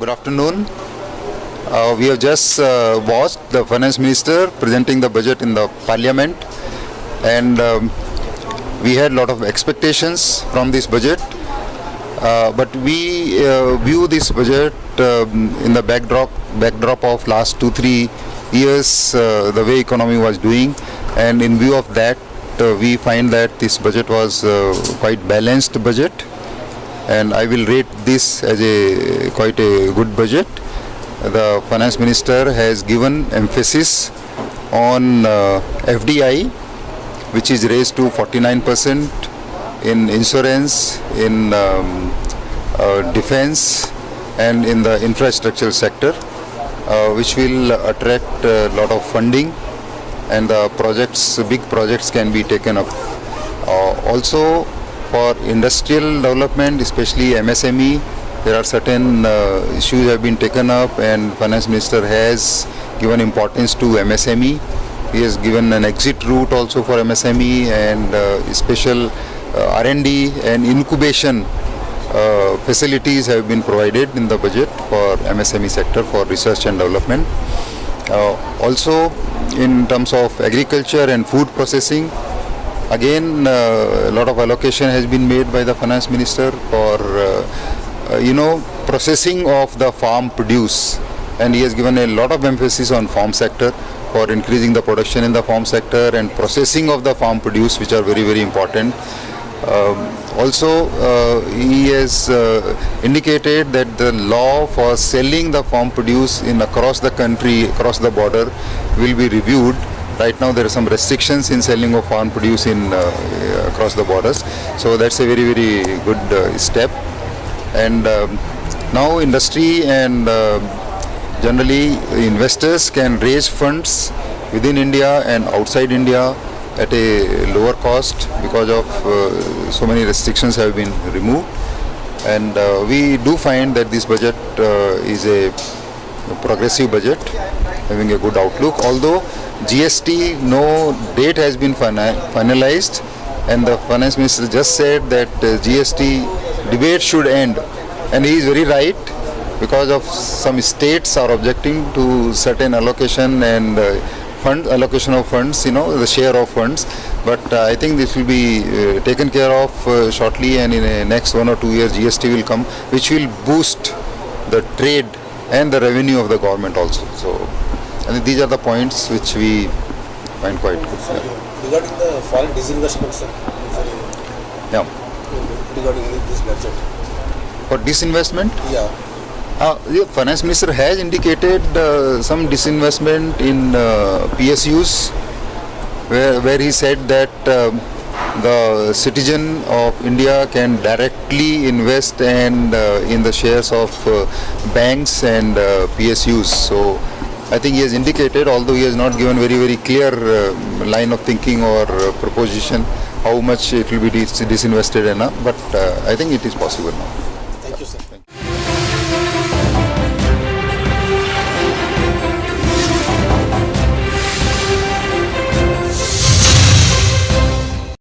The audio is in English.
Good afternoon. We have just watched the Finance Minister presenting the budget in the Parliament, and we had a lot of expectations from this budget. But we view this budget in the backdrop of last 2-3 years, the way economy was doing, and in view of that, we find that this budget was quite balanced budget, and I will rate this as quite a good budget. The Finance Minister has given emphasis on FDI, which is raised to 49%, in insurance, in defense, and in the infrastructure sector, which will attract a lot of funding, and the big projects can be taken up. Also, for industrial development, especially MSME, there are certain issues have been taken up, and Finance Minister has given importance to MSME. He has given an exit route also for MSME, and special R&D and incubation facilities have been provided in the budget for MSME sector for research and development. Also, in terms of agriculture and food processing, again a lot of allocation has been made by the Finance Minister for processing of the farm produce, and he has given a lot of emphasis on farm sector for increasing the production in the farm sector and processing of the farm produce, which are very, very important. Also, he has indicated that the law for selling the farm produce across the country, across the border, will be reviewed. Right now there are some restrictions in selling of farm produce across the borders, so that's a very, very good step. And now industry and generally investors can raise funds within India and outside India at a lower cost because of so many restrictions have been removed, and we do find that this budget is a progressive budget having a good outlook. Although GST, no date has been finalized, and the Finance Minister just said that GST debate should end, and he is very right, because of some states are objecting to certain allocation and allocation of funds, the share of funds. But I think this will be taken care of shortly, and in the next 1 or 2 years GST will come, which will boost the trade and the revenue of the government also. So I think these are the points which we find quite good. Sir, regarding the foreign disinvestment, sir, yeah. Regarding this budget. For disinvestment? Yeah. The Finance Minister has indicated some disinvestment in PSUs, where he said that the citizen of India can directly invest and in the shares of banks and PSUs. So I think he has indicated, although he has not given very, very clear line of thinking or proposition how much it will be disinvested enough, but I think it is possible now.